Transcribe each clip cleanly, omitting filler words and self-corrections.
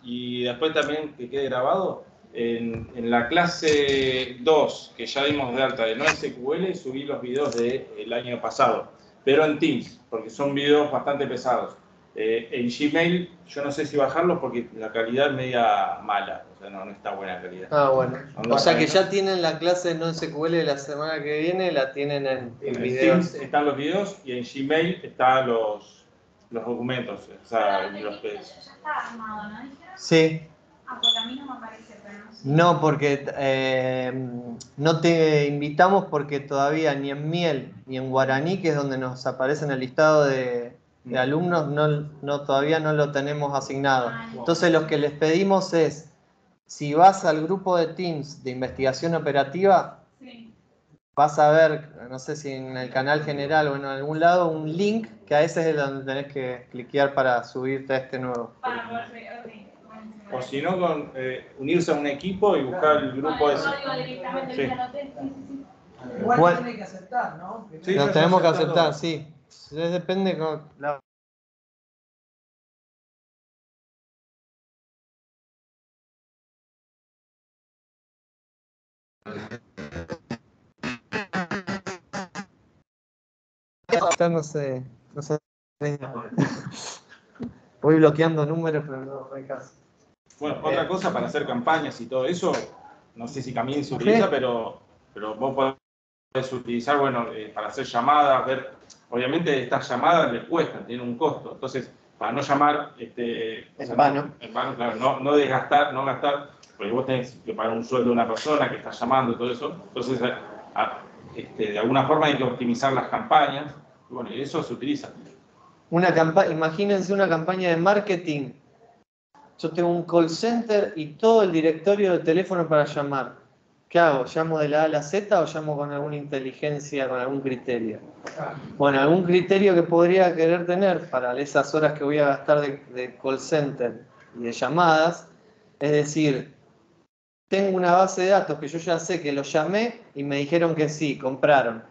y después también que quede grabado, en la clase 2, que ya dimos de alta de NoSQL, subí los videos del año pasado, pero en Teams, porque son videos bastante pesados. En Gmail, yo no sé si bajarlos porque la calidad es media mala, o sea, no está buena calidad. Ah, bueno. O sea que ya tienen la clase de NoSQL de la semana que viene, la tienen en videos. Teams están los videos y en Gmail están los documentos, o sea, los que ya está armado, ¿no dijeron? Sí. Ah, porque a mí no me aparece, pero no sé. No, porque no te invitamos porque todavía ni en Miel ni en Guaraní, que es donde nos aparece en el listado de alumnos, todavía no lo tenemos asignado. Entonces lo que les pedimos es, si vas al grupo de Teams de investigación operativa, Sí. vas a ver, no sé si en el canal general o en algún lado, un link que a ese es donde tenés que cliquear para subirte a este nuevo. Para poder ver, ok. O si no, con unirse a un equipo y buscar el grupo ese. Sí. Igual tiene que aceptar, ¿no? Sí, Nos tenemos que aceptar, sí. Depende con la... No sé. Voy bloqueando números, pero no hay caso. Bueno, otra cosa para hacer campañas y todo eso, no sé si Camille se utiliza, pero vos podés utilizar, bueno, para hacer llamadas, ver, obviamente estas llamadas les cuestan, tienen un costo, entonces para no llamar en vano, claro, no desgastar, no gastar, porque vos tenés que pagar un sueldo a una persona que está llamando y todo eso, entonces de alguna forma hay que optimizar las campañas, y bueno, y eso se utiliza. Imagínense una campaña de marketing. Yo tengo un call center y todo el directorio de teléfono para llamar. ¿Qué hago? ¿Llamo de la A a la Z o llamo con alguna inteligencia, con algún criterio? Bueno, algún criterio que podría querer tener para esas horas que voy a gastar de call center y de llamadas, es decir, tengo una base de datos que yo ya sé que los llamé y me dijeron que sí, compraron.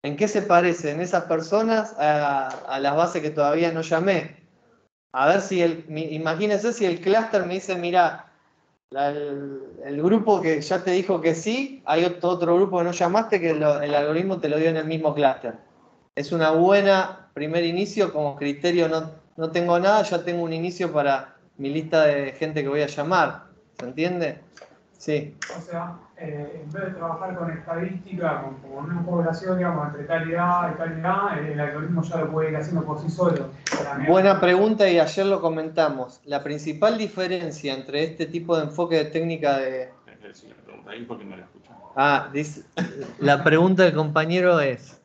¿En qué se parecen esas personas a las bases que todavía no llamé? A ver si imagínense si el clúster me dice, mira, el grupo que ya te dijo que sí, hay otro grupo que no llamaste que el algoritmo te lo dio en el mismo clúster. Es una buena primer inicio, como criterio no tengo nada, ya tengo un inicio para mi lista de gente que voy a llamar. ¿Se entiende? Sí. O sea, en vez de trabajar con estadística, con una población, digamos, entre tal edad y tal edad, el algoritmo ya lo puede ir haciendo por sí solo. Buena pregunta y ayer lo comentamos. La principal diferencia entre este tipo de enfoque de técnica de... la pregunta del compañero es,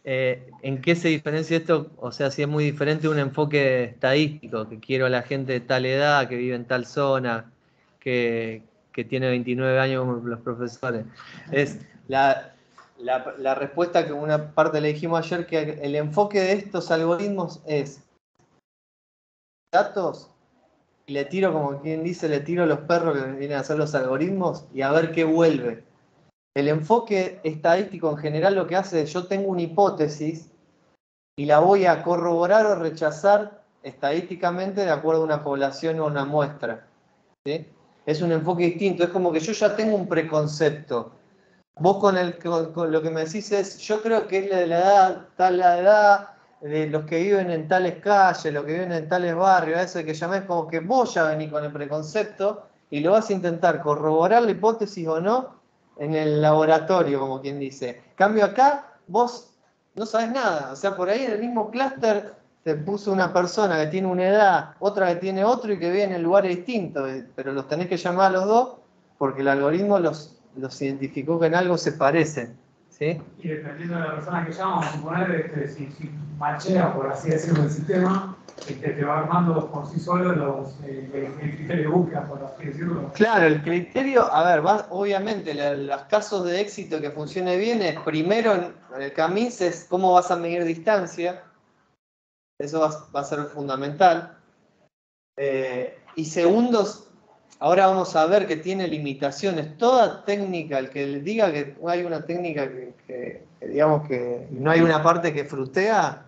¿en qué se diferencia esto? O sea, si es muy diferente un enfoque estadístico, que quiero a la gente de tal edad, que vive en tal zona, que tiene 29 años como los profesores. Es la respuesta que una parte le dijimos ayer, que el enfoque de estos algoritmos es datos y le tiro, como quien dice, le tiro a los perros que vienen a hacer los algoritmos y a ver qué vuelve. El enfoque estadístico en general lo que hace es, yo tengo una hipótesis y la voy a corroborar o rechazar estadísticamente de acuerdo a una población o una muestra. ¿Sí? Es un enfoque distinto, es como que yo ya tengo un preconcepto. Vos con lo que me decís es, yo creo que es la de la edad, tal la edad, de los que viven en tales calles, los que viven en tales barrios, eso de que llamés como que vos ya venís con el preconcepto y lo vas a intentar corroborar la hipótesis o no en el laboratorio, como quien dice. Cambio acá, vos no sabés nada, o sea, por ahí en el mismo clúster te puso una persona que tiene una edad, otra que tiene otro y que vive en lugares distintos, pero los tenés que llamar a los dos porque el algoritmo los identificó que en algo se parecen. ¿Sí? Y dependiendo de la persona que llama, vamos a suponer, si machea, por así decirlo, el sistema, te va armando por sí solo el criterio de búsqueda, por así decirlo. Claro, el criterio, a ver, obviamente los casos de éxito que funcione bien es primero en el CAMIS es cómo vas a medir distancia, eso va a ser fundamental. Y segundos, ahora vamos a ver que tiene limitaciones. Toda técnica, el que le diga que hay una técnica que digamos que no hay una parte que frutea,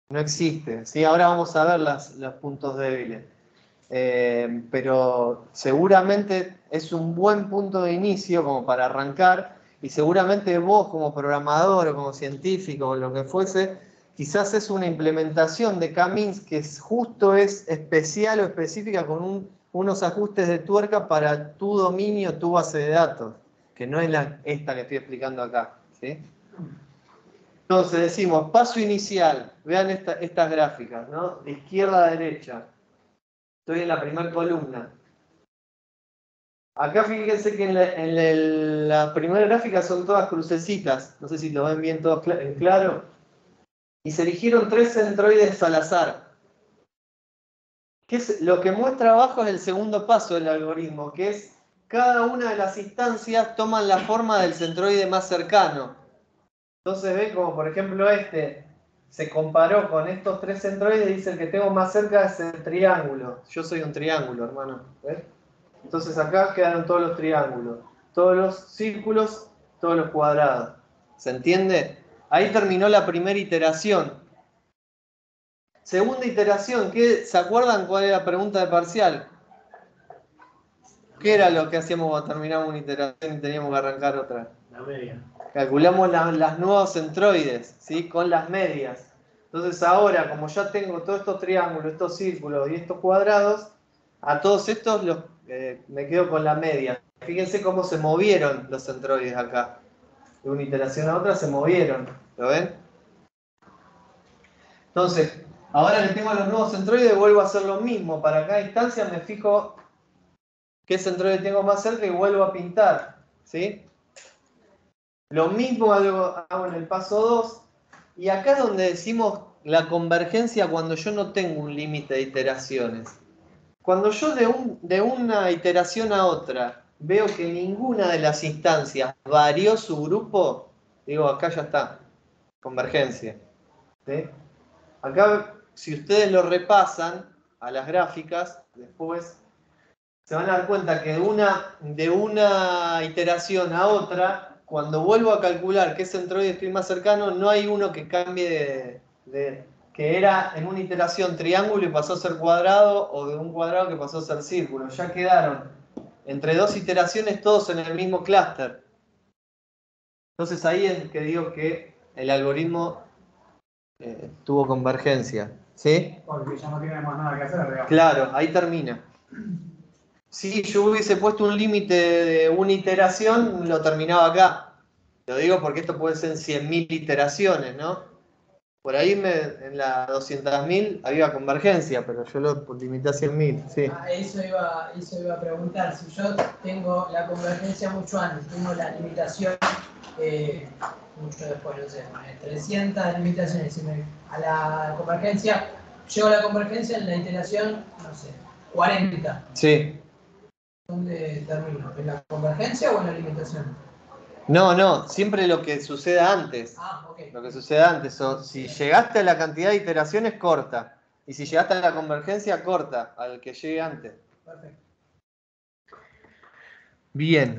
no existe. ¿Sí? Ahora vamos a ver los puntos débiles. pero seguramente es un buen punto de inicio como para arrancar, y seguramente vos como programador o como científico o lo que fuese, quizás es una implementación de K-means que es especial o específica con unos ajustes de tuerca para tu dominio, tu base de datos, que no es esta que estoy explicando acá, ¿sí? Entonces decimos, paso inicial, vean estas gráficas, ¿no? De izquierda a derecha. Estoy en la primera columna. Acá fíjense que en la primera gráfica son todas crucecitas. No sé si lo ven bien todo en claro. Y se eligieron 3 centroides al azar. Lo que muestra abajo es el segundo paso del algoritmo, que es cada una de las instancias toman la forma del centroide más cercano. Entonces ven como por ejemplo se comparó con estos 3 centroides y dice el que tengo más cerca es el triángulo. Yo soy un triángulo, hermano. ¿Ves? Entonces acá quedaron todos los triángulos, todos los círculos, todos los cuadrados. ¿Se entiende? Ahí terminó la primera iteración. Segunda iteración, ¿se acuerdan cuál era la pregunta de parcial? ¿Qué era lo que hacíamos cuando terminábamos una iteración y teníamos que arrancar otra? La media. Calculamos las nuevos centroides, ¿sí? Con las medias. Entonces ahora, como ya tengo todos estos triángulos, estos círculos y estos cuadrados, a todos estos me quedo con la media. Fíjense cómo se movieron los centroides acá. De una iteración a otra se movieron. ¿Lo ven? Entonces, ahora que tengo los nuevos centroides, vuelvo a hacer lo mismo. Para cada instancia me fijo qué centroide tengo más cerca y vuelvo a pintar. ¿Sí? Lo mismo hago en el paso 2. Y acá es donde decimos la convergencia cuando yo no tengo un límite de iteraciones. Cuando yo de una iteración a otra veo que ninguna de las instancias varió su grupo, digo, acá ya está, convergencia. ¿Sí? Acá, si ustedes lo repasan a las gráficas, después se van a dar cuenta que de una iteración a otra, cuando vuelvo a calcular qué centroide estoy más cercano, no hay uno que cambie que era en una iteración triángulo y pasó a ser cuadrado, o de un cuadrado que pasó a ser círculo. Ya quedaron entre 2 iteraciones todos en el mismo clúster. Entonces ahí es que digo que el algoritmo tuvo convergencia. ¿Sí? Porque ya no tiene más nada que hacer, digamos. Claro, ahí termina. Si yo hubiese puesto un límite de una iteración, lo terminaba acá. Lo digo porque esto puede ser en 100.000 iteraciones, ¿no? Por ahí en la 200.000 había convergencia, pero yo lo limité a 100.000, sí. Eso iba a preguntar. Si yo tengo la convergencia mucho antes, tengo la limitación mucho después, no sé, 300 limitaciones. A la convergencia, llego a la convergencia en la iteración, no sé, 40. Sí. ¿Dónde termino? ¿En la convergencia o en la limitación? No, siempre lo que suceda antes. Ah, ok. Lo que suceda antes. Si llegaste a la cantidad de iteraciones, corta. Y si llegaste a la convergencia, corta al que llegue antes. Perfecto. Bien.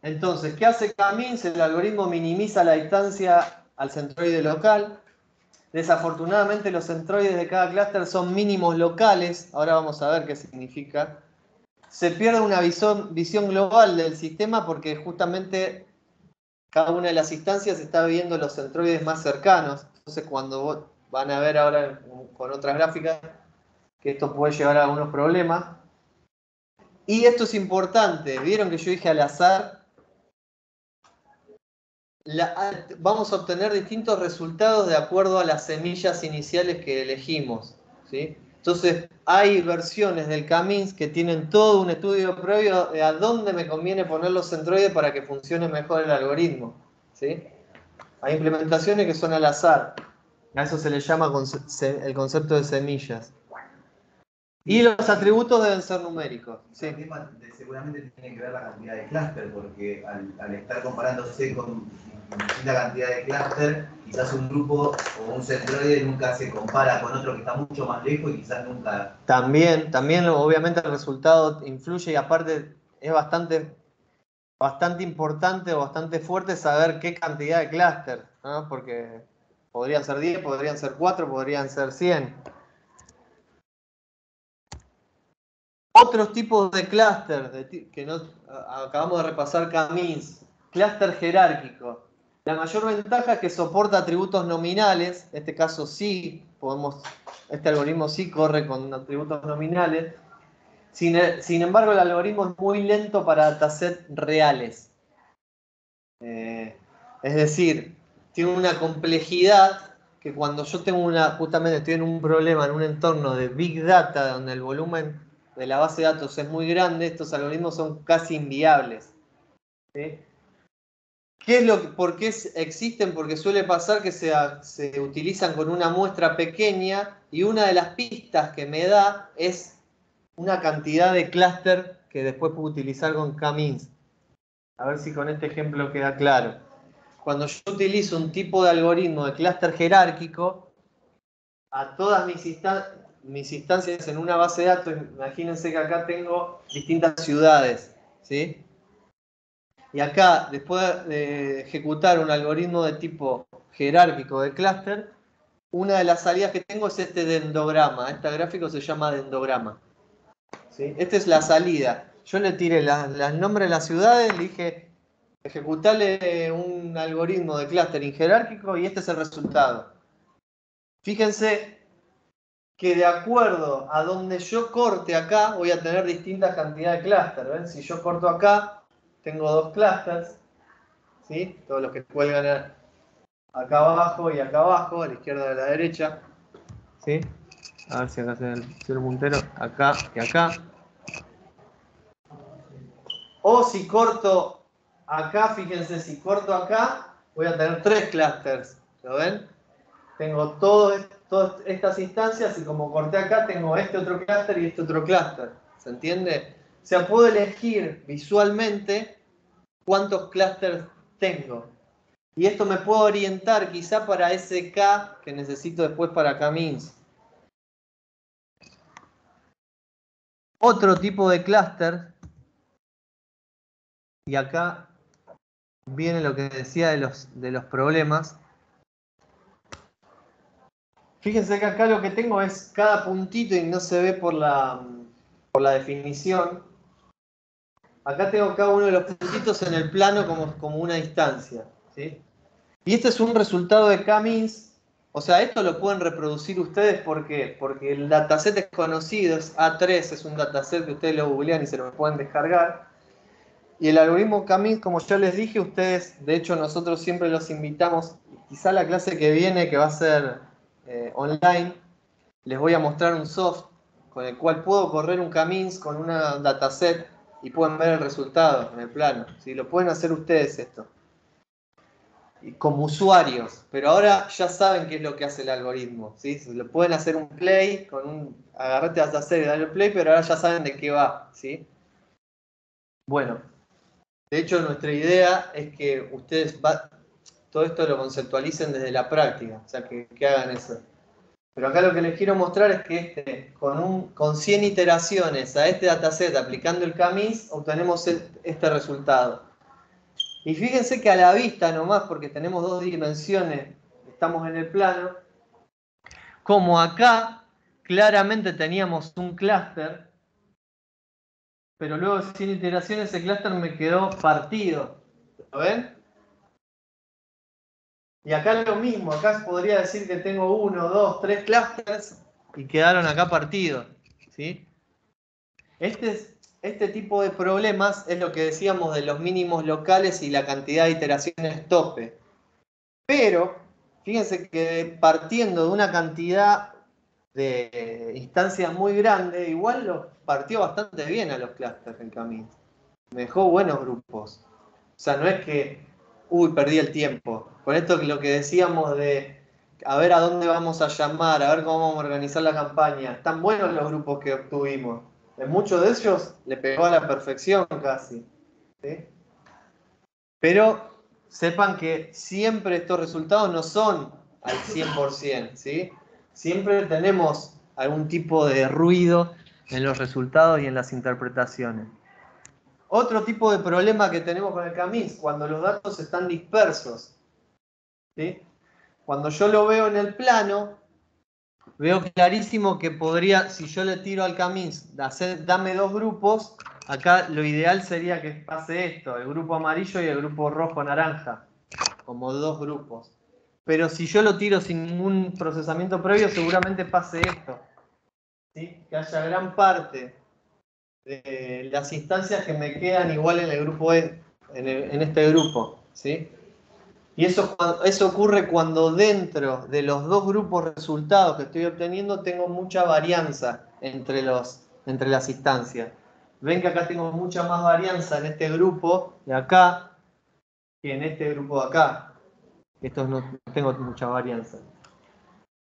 Entonces, ¿qué hace K-means? El algoritmo minimiza la distancia al centroide local. Desafortunadamente, los centroides de cada clúster son mínimos locales. Ahora vamos a ver qué significa. Se pierde una visión global del sistema porque justamente cada una de las instancias está viendo los centroides más cercanos. Entonces, cuando van a ver ahora con otras gráficas que esto puede llevar a algunos problemas. Y esto es importante. ¿Vieron que yo dije al azar? Vamos a obtener distintos resultados de acuerdo a las semillas iniciales que elegimos, ¿sí? Entonces, hay versiones del K-means que tienen todo un estudio previo de a dónde me conviene poner los centroides para que funcione mejor el algoritmo, ¿sí? Hay implementaciones que son al azar. A eso se le llama el concepto de semillas. Y los atributos deben ser numéricos. Sí. El tema seguramente tiene que ver la cantidad de clúster, porque al estar comparándose con distinta cantidad de clúster, quizás un grupo o un centroide nunca se compara con otro que está mucho más lejos y quizás nunca... También obviamente el resultado influye y aparte es bastante importante o bastante fuerte saber qué cantidad de clúster, ¿no? Porque podrían ser 10, podrían ser 4, podrían ser 100. Otros tipos de clúster que no acabamos de repasar Camins. Clúster jerárquico. La mayor ventaja es que soporta atributos nominales. En este caso sí, este algoritmo sí corre con atributos nominales. Sin embargo, el algoritmo es muy lento para datasets reales. Es decir, tiene una complejidad que cuando yo tengo justamente estoy en un problema, en un entorno de Big Data, donde el volumen de la base de datos es muy grande, estos algoritmos son casi inviables. ¿Sí? ¿Por qué existen? Porque suele pasar que se utilizan con una muestra pequeña y una de las pistas que me da es una cantidad de clúster que después puedo utilizar con Camins. A ver si con este ejemplo queda claro. Cuando yo utilizo un tipo de algoritmo de clúster jerárquico, a todas mis instancias en una base de datos, imagínense que acá tengo distintas ciudades, ¿sí? Y acá, después de ejecutar un algoritmo de tipo jerárquico de clúster, una de las salidas que tengo es este dendograma. Este gráfico se llama dendograma. ¿Sí? Esta es la salida. Yo le tiré el nombre de las ciudades, le dije ejecutarle un algoritmo de clustering jerárquico y este es el resultado. Fíjense que de acuerdo a donde yo corte acá, voy a tener distintas cantidades de clústeres. ¿Ven? Si yo corto acá, tengo 2 clústeres, ¿sí? Todos los que cuelgan acá abajo y acá abajo, a la izquierda y a la derecha. ¿Sí? A ver si acá se ve el puntero, acá y acá. O si corto acá, fíjense, si corto acá, voy a tener 3 clústeres. ¿Lo ven? Tengo todas estas instancias y como corté acá, tengo este otro clúster y este otro clúster. ¿Se entiende? O sea, puedo elegir visualmente cuántos clústeres tengo. Y esto me puede orientar quizá para ese K que necesito después para Camins. Otro tipo de clúster, y acá viene lo que decía de los problemas. Fíjense que acá lo que tengo es cada puntito y no se ve por la definición. Acá tengo cada uno de los puntitos en el plano como una distancia, ¿sí? Y este es un resultado de Camins. O sea, esto lo pueden reproducir ustedes. ¿Por qué? Porque el dataset es conocido, es A3, es un dataset que ustedes lo googlean y se lo pueden descargar. Y el algoritmo Camins, como ya les dije, ustedes, de hecho nosotros siempre los invitamos, quizá la clase que viene, que va a ser online, les voy a mostrar un soft con el cual puedo correr un Camins con una dataset y pueden ver el resultado en el plano. ¿Sí? Lo pueden hacer ustedes esto. Y como usuarios, pero ahora ya saben qué es lo que hace el algoritmo. ¿Sí? Lo pueden hacer un play, agarrate dataset y darle play, pero ahora ya saben de qué va. ¿Sí? Bueno, de hecho nuestra idea es que ustedes todo esto lo conceptualicen desde la práctica, o sea, que hagan eso. Pero acá lo que les quiero mostrar es que con 100 iteraciones a este dataset aplicando el Camins, obtenemos este resultado. Y fíjense que a la vista nomás, porque tenemos 2 dimensiones, estamos en el plano, como acá claramente teníamos un clúster, pero luego de 100 iteraciones ese clúster me quedó partido. ¿Lo ven? Y acá lo mismo, acá podría decir que tengo 1, 2, 3 clústeres y quedaron acá partidos. ¿Sí? Este tipo de problemas es lo que decíamos de los mínimos locales y la cantidad de iteraciones tope. Pero, fíjense que partiendo de una cantidad de instancias muy grande, igual los partió bastante bien a los clústeres en Camins. Me dejó buenos grupos. O sea, no es que, perdí el tiempo. Con esto lo que decíamos de a ver a dónde vamos a llamar, a ver cómo vamos a organizar la campaña. Están buenos los grupos que obtuvimos. En muchos de ellos le pegó a la perfección casi. ¿Sí? Pero sepan que siempre estos resultados no son al 100%. ¿Sí? Siempre tenemos algún tipo de ruido en los resultados y en las interpretaciones. Otro tipo de problema que tenemos con el Camins, cuando los datos están dispersos. ¿Sí? Cuando yo lo veo en el plano, veo clarísimo que podría, si yo le tiro al Camins, dame dos grupos, acá lo ideal sería que pase esto, el grupo amarillo y el grupo rojo-naranja, como dos grupos. Pero si yo lo tiro sin ningún procesamiento previo, seguramente pase esto, ¿sí? Que haya gran parte de las instancias que me quedan igual en el grupo E, en este grupo, ¿sí? Y eso ocurre cuando dentro de los dos grupos resultados que estoy obteniendo tengo mucha varianza entre las instancias. Ven que acá tengo mucha más varianza en este grupo de acá que en este grupo de acá. Estos no tengo mucha varianza.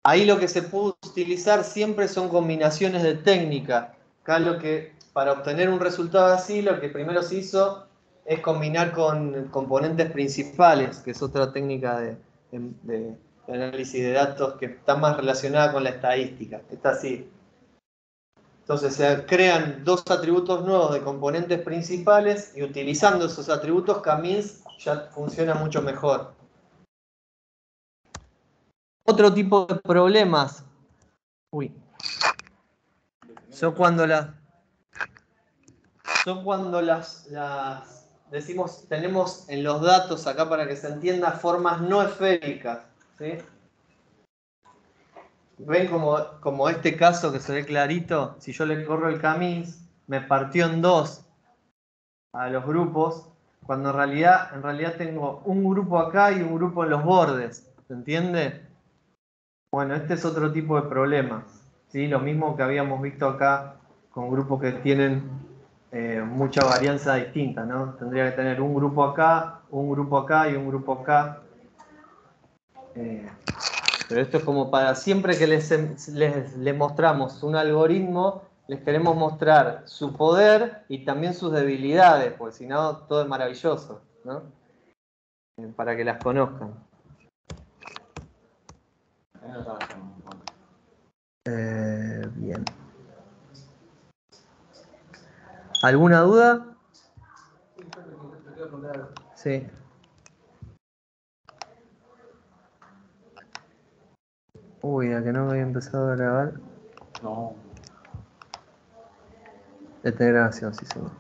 Ahí lo que se puede utilizar siempre son combinaciones de técnica. Acá para obtener un resultado así, lo que primero se hizo es combinar con componentes principales, que es otra técnica de análisis de datos que está más relacionada con la estadística. Está así. Entonces se crean dos atributos nuevos de componentes principales y utilizando esos atributos Camins ya funciona mucho mejor. Otro tipo de problemas son cuando decimos, tenemos en los datos acá para que se entienda formas no esféricas, ¿sí? ¿Ven como este caso que se ve clarito? Si yo le corro el Camins, me partió en dos a los grupos, cuando en realidad tengo un grupo acá y un grupo en los bordes, ¿se entiende? Bueno, este es otro tipo de problema, ¿sí? Lo mismo que habíamos visto acá con grupos que tienen mucha varianza distinta, ¿no? Tendría que tener un grupo acá y un grupo acá. Pero esto es como para siempre que les mostramos un algoritmo, les queremos mostrar su poder y también sus debilidades, porque si no, todo es maravilloso, ¿no? Para que las conozcan. Bien. ¿Alguna duda? Sí. Uy, a que no había empezado a grabar. No. De tener grabación, sí, seguro.